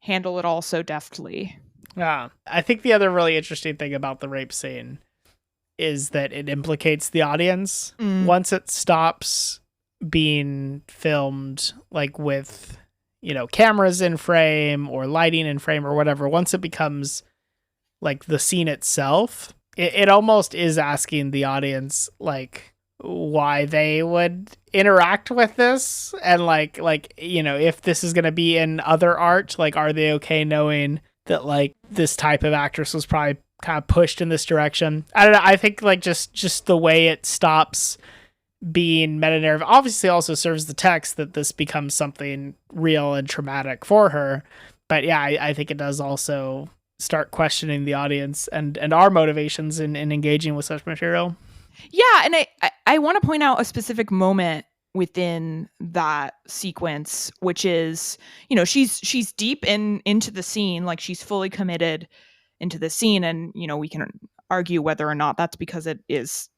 handle it all so deftly. Yeah. I think the other really interesting thing about the rape scene is that it implicates the audience. Once it stops being filmed like with, cameras in frame or lighting in frame or whatever, once it becomes like the scene itself, it almost is asking the audience like why they would interact with this, and like if this is going to be in other art, like are they okay knowing that like this type of actress was probably kind of pushed in this direction? I don't know. I think like just the way it stops being meta-narrative obviously also serves the text that this becomes something real and traumatic for her. But yeah, I think it does also start questioning the audience and our motivations in engaging with such material. Yeah, and I want to point out a specific moment within that sequence, which is, she's deep into the scene, like she's fully committed into the scene, and we can argue whether or not that's because it is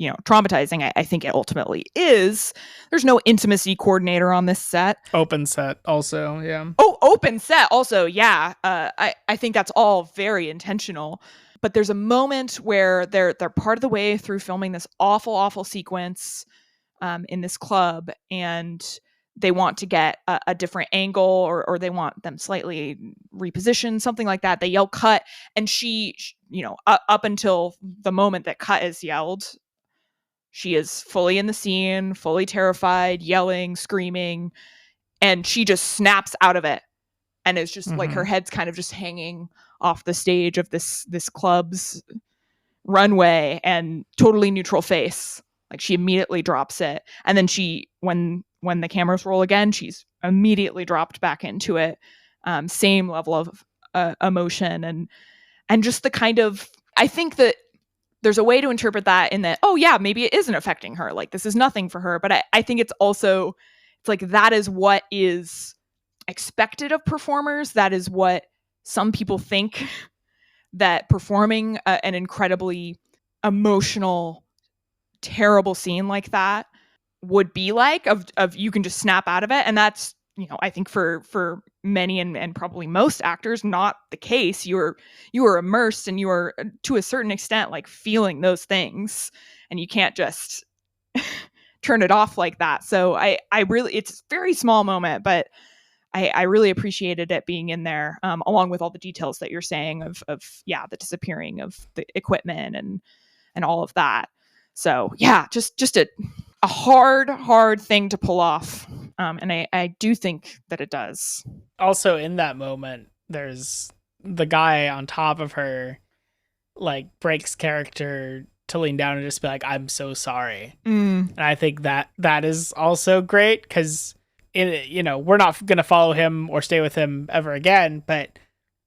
traumatizing. I think it ultimately is. There's no intimacy coordinator on this set. Open set also, yeah. Oh, open set also, yeah. I think that's all very intentional. But there's a moment where they're part of the way through filming this awful sequence in this club, and they want to get a different angle, or they want them slightly repositioned, something like that. They yell cut, and she, up until the moment that cut is yelled, she is fully in the scene, fully terrified, yelling, screaming, and she just snaps out of it and it's just like her head's kind of just hanging off the stage of this club's runway, and totally neutral face. Like she immediately drops it, and then she, when the cameras roll again, she's immediately dropped back into it. Same level of emotion, and just the kind of, I think that there's a way to interpret that in that, oh yeah, maybe it isn't affecting her. Like this is nothing for her. But I think it's also, it's like that is what is expected of performers. That is what some people think that performing an incredibly emotional, terrible scene like that would be like, of you can just snap out of it. And that's, I think for many and probably most actors, not the case. You are immersed, and you are to a certain extent like feeling those things, and you can't just turn it off like that. So I really, it's a very small moment, but I really appreciated it being in there, along with all the details that you're saying of the disappearing of the equipment and all of that. So yeah, just a hard thing to pull off. And I do think that it does. Also in that moment, there's the guy on top of her, like, breaks character to lean down and just be like, I'm so sorry. And I think that is also great, because we're not going to follow him or stay with him ever again, but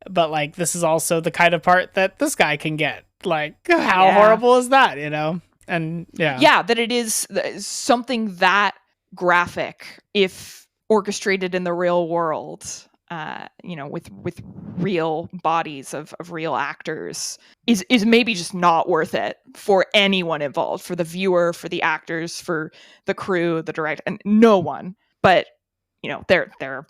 like, this is also the kind of part that this guy can get. Like, how horrible is that, And that it is something that graphic, if orchestrated in the real world, with real bodies of real actors, is maybe just not worth it for anyone involved, for the viewer, for the actors, for the crew, the director, and no one. But there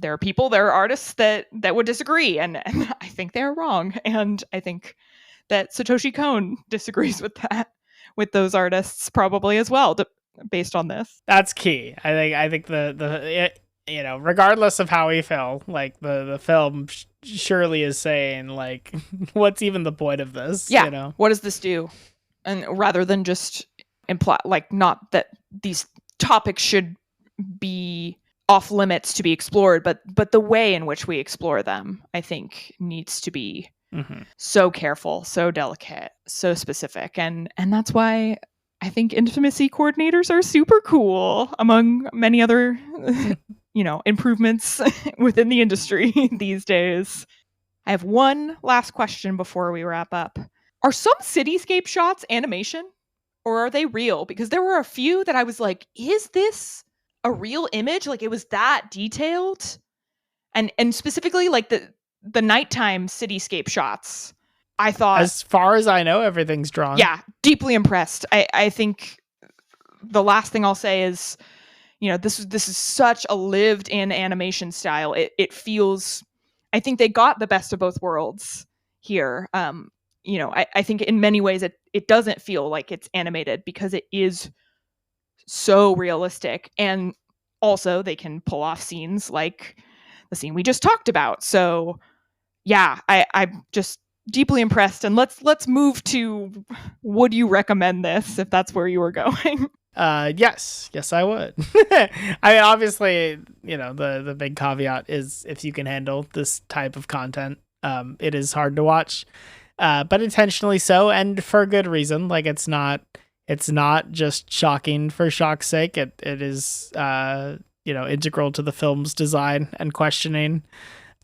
are people, there are artists that would disagree, and I think they're wrong, and I think that Satoshi Kon disagrees with that, with those artists probably as well, based on this. That's key. I think regardless of how we feel, like the film surely is saying, like, what's even the point of this? Yeah. What does this do? And rather than just imply, like, not that these topics should be off limits to be explored, but the way in which we explore them, I think, needs to be so careful, so delicate, so specific. And that's why I think intimacy coordinators are super cool, among many other, improvements within the industry these days. I have one last question before we wrap up. Are some cityscape shots animation, or are they real? Because there were a few that I was like, is this a real image? Like, it was that detailed? And specifically, like, the nighttime cityscape shots, I thought, as far as I know, everything's drawn. Yeah, deeply impressed. I think the last thing I'll say is, this is such a lived-in animation style. It feels, I think they got the best of both worlds here. I think in many ways it doesn't feel like it's animated, because it is so realistic, and also they can pull off scenes like the scene we just talked about. So yeah, I'm just deeply impressed. And let's move to, would you recommend this, if that's where you were going? Yes, I would. I mean, obviously, the big caveat is, if you can handle this type of content, it is hard to watch, but intentionally so, and for good reason. Like, it's not just shocking for shock's sake. It is integral to the film's design and questioning.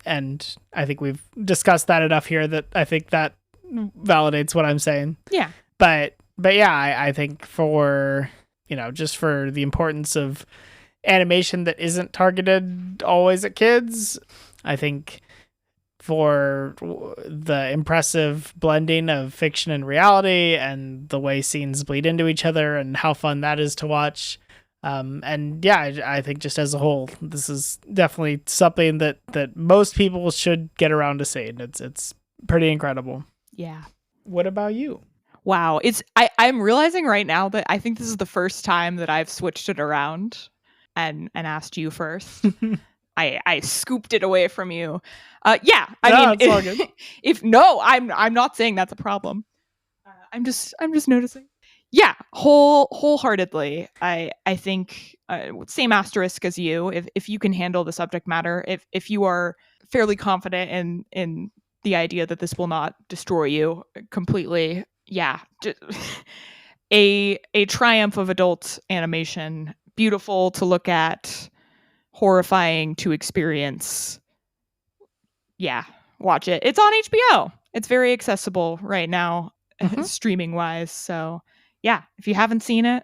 And I think we've discussed that enough here that I think that validates what I'm saying. Yeah. But yeah, I think for, just for the importance of animation that isn't targeted always at kids, I think for the impressive blending of fiction and reality, and the way scenes bleed into each other, and how fun that is to watch. And yeah, I think just as a whole, this is definitely something that most people should get around to seeing. It's pretty incredible. Yeah. What about you? Wow. I'm realizing right now that I think this is the first time that I've switched it around and asked you first. I scooped it away from you. Yeah. I mean, it's all good. I'm not saying that's a problem. I'm just noticing. Yeah, wholeheartedly. I think same asterisk as you. If you can handle the subject matter, if you are fairly confident in the idea that this will not destroy you completely, yeah, a triumph of adult animation, beautiful to look at, horrifying to experience. Yeah, watch it. It's on HBO. It's very accessible right now, streaming wise. So, yeah, if you haven't seen it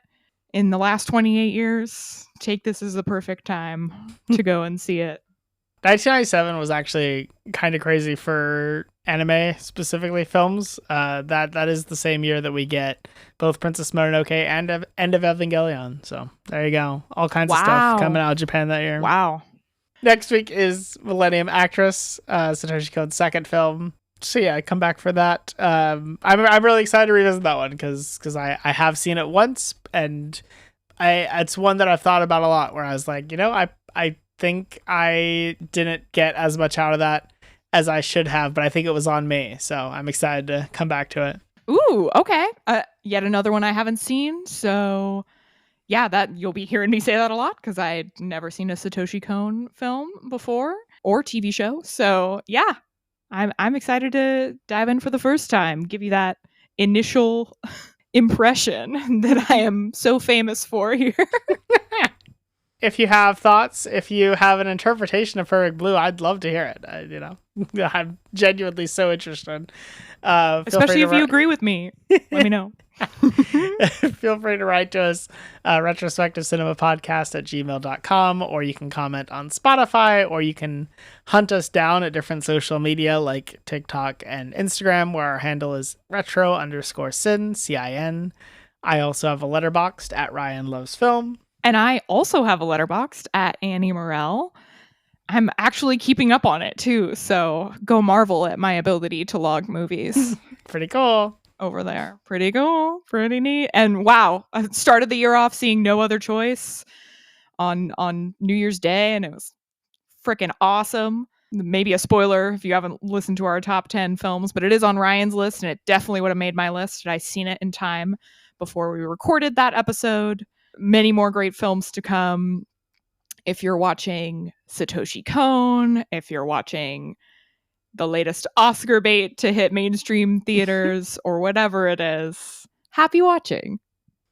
in the last 28 years, take this as the perfect time to go and see it. 1997 was actually kind of crazy for anime, specifically films. That is the same year that we get both Princess Mononoke and End of Evangelion. So there you go. All kinds of stuff coming out of Japan that year. Wow. Next week is Millennium Actress, Satoshi Kon's second film. So yeah, come back for that. I'm really excited to revisit that one because I have seen it once, and it's one that I've thought about a lot. Where I was like, I think I didn't get as much out of that as I should have, but I think it was on me. So I'm excited to come back to it. Ooh, okay. Yet another one I haven't seen. So yeah, that you'll be hearing me say that a lot because I'd never seen a Satoshi Kon film before or TV show. So yeah, I'm excited to dive in for the first time, give you that initial impression that I am so famous for here. If you have thoughts, if you have an interpretation of Perfect Blue, I'd love to hear it. I'm genuinely so interested. Especially if you agree with me. Let me know. Feel free to write to us, retrospectivecinema@gmail.com, or you can comment on Spotify, or you can hunt us down at different social media like TikTok and Instagram, where our handle is retro_sin, CIN. I also have a letterboxd at Ryan Loves Film. And I also have a letterboxd at Annie Morell. I'm actually keeping up on it too, so go marvel at my ability to log movies. Pretty cool. Over there. Pretty cool. Pretty neat. And wow, I started the year off seeing No Other Choice on New Year's Day, and it was freaking awesome. Maybe a spoiler if you haven't listened to our top 10 films, but it is on Ryan's list, and it definitely would have made my list had I seen it in time before we recorded that episode. Many more great films to come. If you're watching Satoshi Kon, if you're watching the latest Oscar bait to hit mainstream theaters or whatever it is, happy watching.